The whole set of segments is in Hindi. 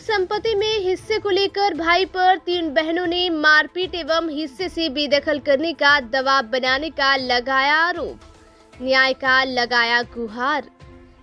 संपत्ति में हिस्से को लेकर भाई पर 3 बहनों ने मारपीट एवं हिस्से से बेदखल करने का दबाव बनाने का लगाया आरोप, न्याय का लगाया गुहार।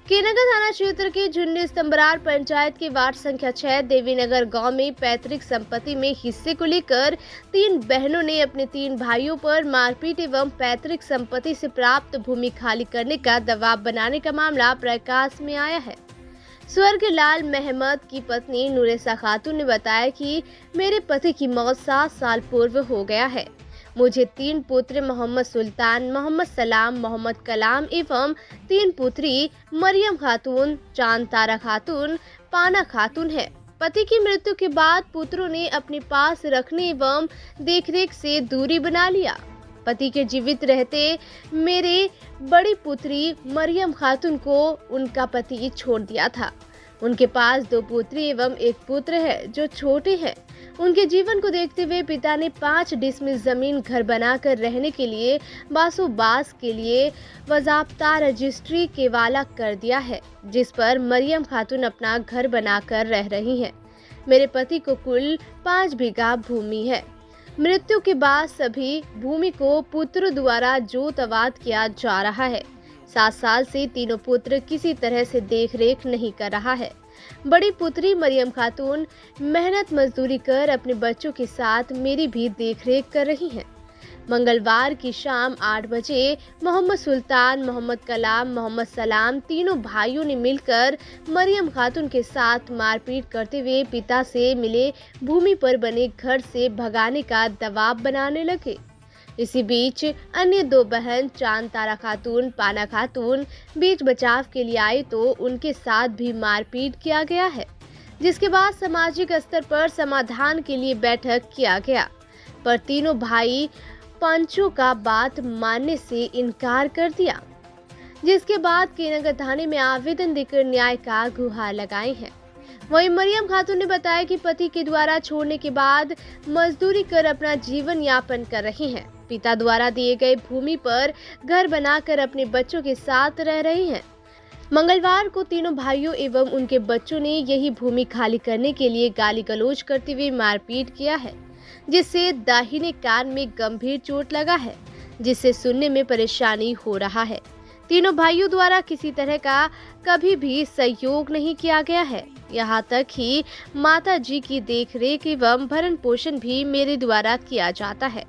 केनगर थाना क्षेत्र के झुंडी स्तंभरार पंचायत के वार्ड संख्या 6 देवीनगर गांव में पैतृक संपत्ति में हिस्से को लेकर 3 बहनों ने अपने 3 भाइयों पर मारपीट एवं पैतृक संपत्ति से प्राप्त भूमि खाली करने का दबाव बनाने का मामला प्रकाश में आया है। स्वर्ग लाल महमद की पत्नी नूरेसा खातून ने बताया कि मेरे पति की मौत 7 साल पूर्व हो गया है। मुझे 3 पुत्र मोहम्मद सुल्तान, मोहम्मद सलाम, मोहम्मद कलाम एवं 3 पुत्री मरियम खातून, चांद तारा खातून, पाना खातून है। पति की मृत्यु के बाद पुत्रों ने अपने पास रखने एवं देखरेख से दूरी बना लिया। पति के जीवित रहते मेरे बड़ी पुत्री मरियम खातून को उनका पति छोड़ दिया था। उनके पास 2 पुत्री एवं 1 पुत्र है जो छोटे हैं। उनके जीवन को देखते हुए पिता ने 5 डिसमिल जमीन घर बनाकर रहने के लिए बासोबास के लिए वजाब्ता रजिस्ट्री केवाला कर दिया है, जिस पर मरियम खातून अपना घर बनाकर रह रही हैं। मेरे पति को कुल 5 बीघा भूमि है। मृत्यु के बाद सभी भूमि को पुत्र द्वारा जोतवाद किया जा रहा है। 7 साल से तीनों पुत्र किसी तरह से देखरेख नहीं कर रहा है। बड़ी पुत्री मरियम खातून मेहनत मजदूरी कर अपने बच्चों के साथ मेरी भी देखरेख कर रही हैं। मंगलवार की शाम 8 बजे मोहम्मद सुल्तान, मोहम्मद कलाम, मोहम्मद सलाम तीनों भाइयों ने मिलकर मरियम खातून के साथ मारपीट करते हुए पिता से मिले भूमि पर बने घर से भगाने का दबाव बनाने लगे। इसी बीच अन्य 2 बहन चांद तारा खातून, पाना खातून बीच बचाव के लिए आई तो उनके साथ भी मारपीट किया गया है, जिसके बाद सामाजिक स्तर पर समाधान के लिए बैठक किया गया, पर तीनों भाई पंचों का बात मानने से इनकार कर दिया, जिसके बाद केनगर थाने में आवेदन देकर न्याय का गुहार लगाए हैं। वहीं मरियम खातून ने बताया कि पति के द्वारा छोड़ने के बाद मजदूरी कर अपना जीवन यापन कर रही हैं। पिता द्वारा दिए गए भूमि पर घर बनाकर अपने बच्चों के साथ रह रही हैं। मंगलवार को तीनों भाइयों एवं उनके बच्चों ने यही भूमि खाली करने के लिए गाली गलौज करते हुए मारपीट किया है, जिससे दाहिने कान में गंभीर चोट लगा है, जिससे सुनने में परेशानी हो रहा है। तीनों भाइयों द्वारा किसी तरह का कभी भी सहयोग नहीं किया गया है। यहाँ तक ही माता जी की देखरेख एवं भरण पोषण भी मेरे द्वारा किया जाता है।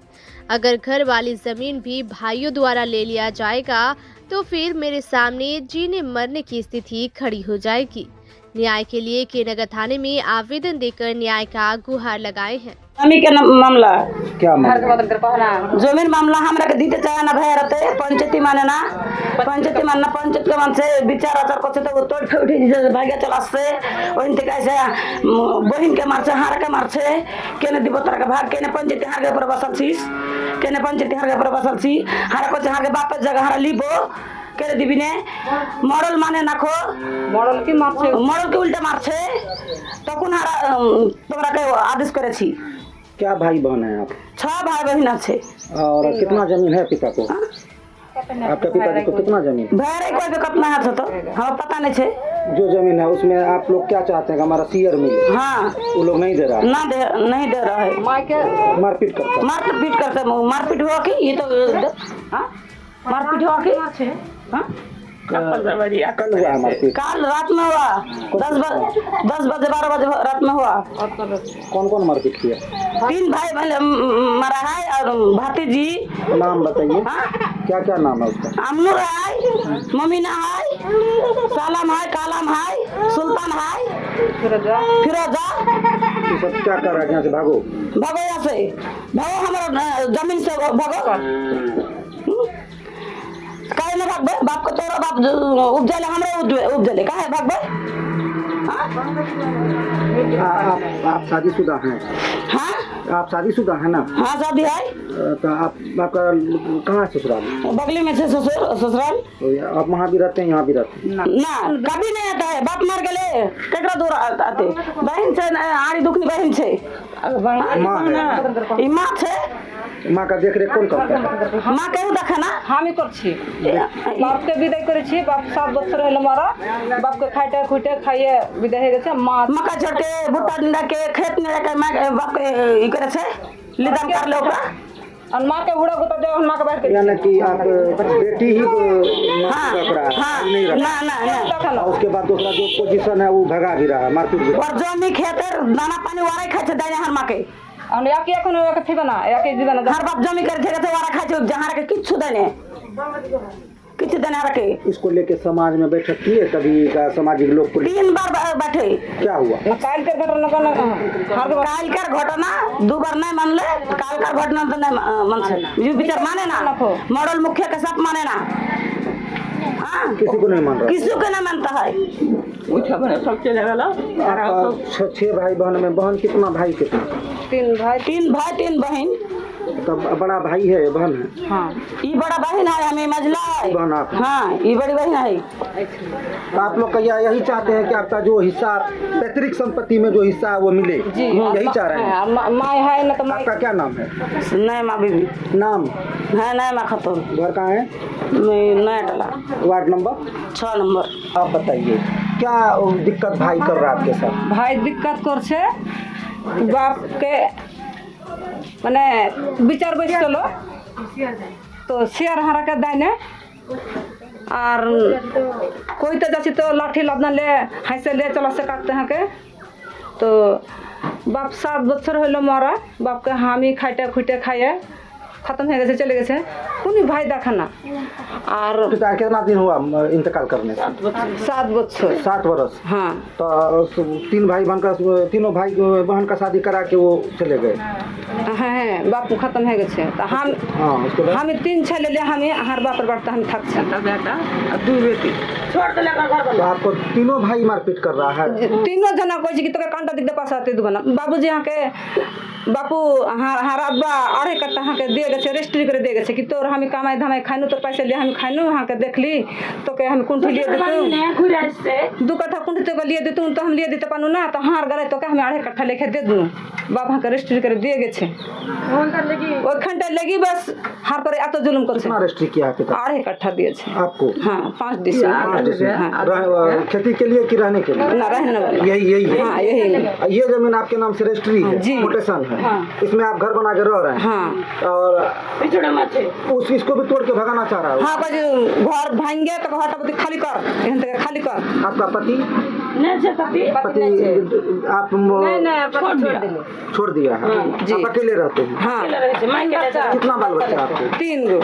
अगर घर वाली जमीन भी भाइयों द्वारा ले लिया जाएगा तो फिर मेरे सामने जीने मरने की स्थिति खड़ी हो जाएगी। न्याय के लिए केनगर थाने में आवेदन देकर न्याय का गुहार लगाए हैं। हमी के मामला क्या मामला? जमीन मामला हमरा के दीते चाहे ना भय रहते पंचायती माने ना पंचायती मानना पंचायत के मन से विचार आचार करते तो तोड़ फेउठी भाग्य चलासे ओइनते कैसे बहिन के मारছে हार के मारছে केने दिबतर के भाग केने पंचायती हार के पर बसल छीस केने पंचायती हार के पर बसल छी हार को हार के बाप जगह हार लिबो केने दिबिने मॉडल माने नाखो मॉडल के उल्टा मारছে तखन हारा तोरा के आदेश करे छी। क्या भाई बहन है आप? 6 भाई बहन আছে। और कितना जमीन है पिता को? आपके पिताजी को कितना जमीन? भैरे कोई के कितना है तो हमें पता नहीं है। जो जमीन है उसमें आप लोग क्या चाहते हैं कि हमारा शेयर मिले? हाँ, वो लोग नहीं दे रहा है। नहीं दे रहा है। मारपीट करते मारपीट हुआ कि ये तो हाँ मारपीट हुआ कि हाँ कल हुआ है मारपीट? कल रात में हुआ 10 बजे 12 बजे रात में हुआ। कौन कौन मारपीट किया? 3 भाई मरा है और भातीजी। नाम बताइए। क्या क्या नाम है उसका? अमनूर है, ममीना है, सलाम है, कालाम है, सुल्तान है, फिरोजा। ये सब क्या कर रहा है? यहाँ से भागो यहाँ से भागो, हमारा जमीन से भागो। काहे ना भागबे? बाप को तोरा बाप उपजले हमरे उपजले काहे भागबे? आप शादीशुदा हैं? हाँ, आप शादीशुदा है ना? हाँ शादी है। तो आपका कहाँ है ससुराल? बगली में से ससुराल। आप वहाँ भी रहते हैं, यहाँ भी रहते हैं? ना कभी नहीं आता है। बाप मर गए केकरा दूर आते बहन से आड़ी दुखनी बहन से माँ छे माँ का देख रेख कौन करता है? माँ केहू देखे ना हामी करछि बापके विदाई करे छी बाप 7 बच्चा रहल मारा बापके खाइटे खुइटे खाइए विदाई हे गेছে माँ मक्का छोड़ के भुट्टा डंडा के खेत में के माँ बाप के ई करे छे लिदान कर ले ओकरा और माँ के बुढ़ा गोता दे माँ के बाहर के यानी कि आप बेटी ही को हाँ मार रहा है, हाँ नहीं रखा। ना और उसके बाद दूसरा जो पोजीशन है वो भगा भी रहा है, मारपीट भी और जमी खेतर दाना पानी वारे खाइ छे दाने हर माँ के और याके एखन याके थी बना याके जीवन हर बाप जमी कर छे तो वारा खाइ छे जहां के किछु देने किछु देने रखे इसको लेके समाज में बैठक किए कभी का सामाजिक लोग को 3 बार बैठे क्या हुआ? काल के घटना का हर काल कर घटना 2 बार नहीं मान ले काल कर घटना तो नहीं मन से जो विचार माने ना मॉडल मुखिया के साथ माने ना हाँ किसी को नहीं मान रहा। किसी को नहीं मानता है आपका 6 भाई बहन में बहन कितना भाई कितना? 3 भाई 3 भाई 3 बहन तब बड़ा भाई है बहन है? हाँ ये बड़ा बहन है हमें मजला है बहन आप हाँ ये बड़ी बहन है तो आप लोग का यही चाहते हैं कि आपका जो हिस्सा पैतृक संपत्ति में जो हिस्सा है वो मिले जी यही चाह रहे हैं? माँ है ना तो माँ आपका क्या नाम है? नहीं माँ बीबी नाम है नहीं माँ खत्म घर कहाँ है? नहीं डला वार्ड नंबर 6 नंबर आप बताइए क्या दिक्कत भाई कर रहा है आपके साथ? भाई दिक्कत कर छे बाप के माने विचार बैठ चलो तो शेयर हरा के दाने और कोई तो जाची तो लाठी लदना ले हाइसे ले चला से काटते हैं के तो बाप 7 बच्चा हलो मारा बाप के हामी खाइटे खुइटे खाइए खत्म हो गए चले गए उन्हीं भाई देखना और पिता कितना दिन हुआ इंतकाल करने से? 7 बच्चों 7 वर्ष। हाँ तो 3 भाई बहन का तीनों भाई बहन का शादी करा के वो चले गए। हाँ बाप खत्म हो गए तो हम हाँ उसके बाद हमें 3 छे ले हमें हर बाप बढ़ता हम थक छे बेटा 2 बेटी तो आपको तीनों भाई मारपीट कर रहा है? 3 जना कोई कि तो कांटा दिख पास आते दुकान बाबूजी यहाँ के बापू हर अब्बा 2.5 कट्टा यहाँ के दे गए रजिस्ट्री कर दे गए कि तोर हम कमाई धमाई खानू तो पैसे ले हम खानू यहाँ के देख ली तो के हम कुंठी लिए देतू 2 कट्ठा कुंठी तो लिए देतू तो हम लिए देते पानू ना तो हार गए तो के हम 2.5 कट्ठा लेके दे दूँ बाबा के रजिस्ट्री कर दिए गए वो घंटे लगी बस हर पर तो जुलुम कर कितना रजिस्ट्री किया है पिता? 2.5 कट्ठा दिए आपको? हाँ 5 डिसमिल खेती के लिए कि रहने के लिए? ना रहने वाले यही है। हाँ यही ये जमीन आपके नाम से रजिस्ट्री है, जी। कोटेशन है, इसमें आप घर बना के रह रहे हैं हाँ और इसको भी तोड़ के भगाना चाह रहा है। हाँ बस घर भांगे तो हटा खाली कर यहाँ तक खाली कर आपका पति पति आप छोड़ दिया है? जी। आप अकेले रहते हैं? हाँ कितना बाल बच्चा आपको? 3 गो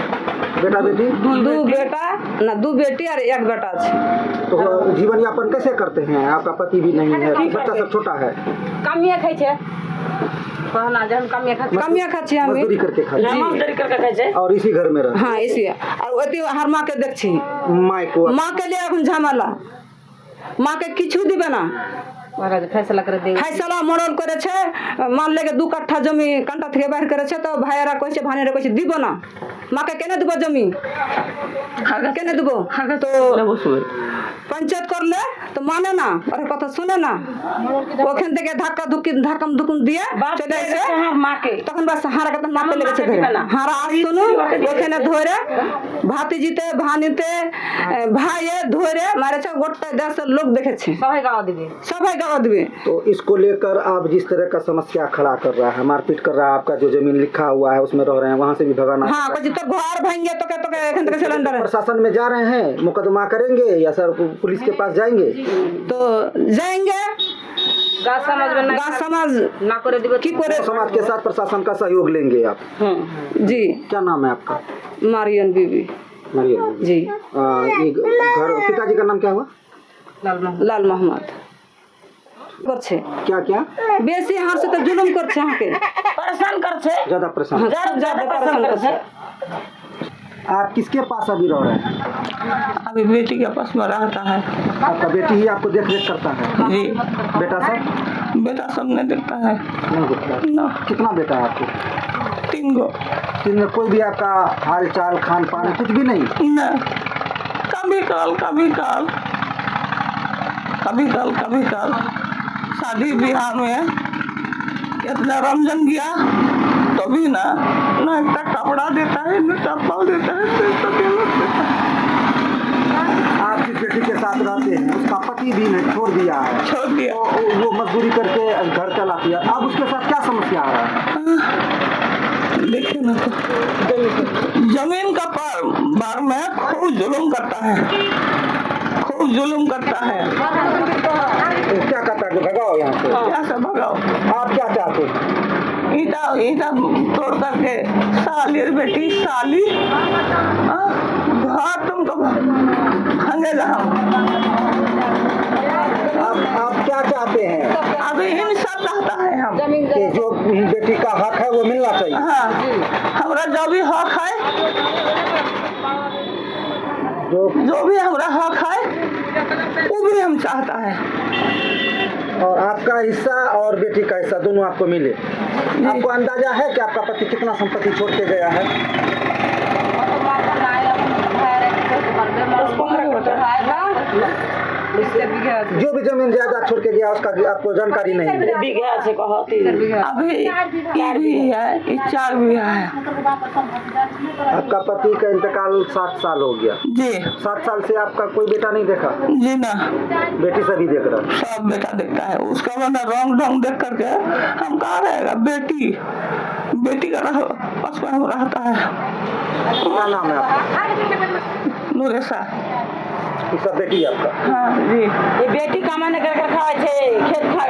बेटा बेटी? 2 बेटा ना 2 बेटी और 1 बेटा छे तो जीवन यापन कैसे करते हैं? आपका पति भी नहीं है, बच्चा सब छोटा है, कमिया खाई छे कहना जन कमिया खा छी हम मजदूरी करके खाते हैं और इसी घर में रहते हाँ इसी और ओती हर माँ के देख छी हैं। माँ को माँ के लिए এখন ঝামেলা माँ के किछु दिबे ना महाराज फैसला कर दे फैसला मरल करे छे मान ले के 2 कट्ठा जमी कंटा থেকে बाहर करे छे तो भाईरा कइसे भानेरे कइसे दिबो ना माँ के केने दिबो जमी केने दिबो तो पंचायत कर ले तो माने ना अरे कथा सुने ना ओखन থেকে ধাক্কা ধাক্কাম দুকুন দিয়ে চলে এসে মাँ के তখন বাস হারা কথা মাপে লেগেছে ধরে হারা আজ শুনো ওখানে ধরে ভাতিজিতে ভানিতে ভাইয়ে ধরে মারেছে গোটা 10 লোক দেখেছে সবাই গাওয়া দিবে तो इसको लेकर आप जिस तरह का समस्या खड़ा कर रहा है, मारपीट कर रहा है, आपका जो जमीन लिखा हुआ है उसमें रह रहे हैं, वहाँ से भी भगाना। हाँ कुछ तो घर भांगे तो एखन तक सिलेंडर प्रशासन में जा रहे हैं, मुकदमा करेंगे या सर पुलिस के पास जाएंगे? तो जाएंगे गाँव समाज ना करे दिबे की करे समाज के साथ प्रशासन का सहयोग लेंगे आप? जी क्या नाम है आपका? मारियन बीबी मरियम जी ये घर पिताजी का नाम क्या हुआ? लाल मोहम्मद करछे क्या क्या बेसी हार से तो जुलुम करछे यहाँ के परेशान कर छे ज्यादा परेशान? ज्यादा परेशान करछे आप किसके पास अभी रह रहे हैं? अभी बेटी के पास में रहता है। आपका बेटी ही आपको देख रेख करता है? जी बेटा सब? बेटा सब नहीं देखता है नहीं देखता। ना। कितना बेटा है आपको? 3 गो 3 में कोई भी आपका हाल चाल खान पान कुछ भी नहीं? ना। कभी कल शादी ब्याह में इतना रमजन गया तो कभी ना इतना कपड़ा देता है न चप्पल देता है पैसा देता है। आप जिस बेटी के साथ रहते हैं उसका पति भी ने छोड़ दिया है, छोड़ दिया। तो वो मजदूरी करके घर चलाती है। अब उसके साथ क्या समस्या आ रहा है? देखिए ना तो जमीन का बार में खूब जुल्म करता है, खूब जुल्म करता है। तो क्या करता है? भगाओ यहाँ से। क्या से भगाओ? आप क्या चाहते हैं? ईटा तोड़ करके साली और बेटी साली घर तुमको भांगेगा हम। आप क्या चाहते हैं? अभी इंसाफ चाहता है हम कि जो बेटी का हक है वो मिलना चाहिए। हाँ, हमारा जो भी हक है, जो भी हमारा हक है वो भी हम चाहता है। और आपका हिस्सा और बेटी का हिस्सा दोनों आपको मिले। आपको अंदाजा है कि आपका पति कितना संपत्ति छोड़ के गया है? जो भी जमीन जायदाद छोड़ के गया उसका आपको जानकारी नहीं है? बीघा से कहती अभी ये भी है, ये 4 बीघा है। आपका पति का इंतकाल 7 साल हो गया। जी 7 साल से आपका कोई बेटा नहीं देखा? जी ना, बेटी सभी देख रहा? सब बेटा देखता है। उसका बना रंग ढंग देख करके हम कहाँ रहेगा। बेटी का पास में हम रहता है। क्या नाम है आपका? नूरेसा। ये सब बेटी है आपका? हाँ जी। ये बेटी कमाने कर खाए थे, खेत खा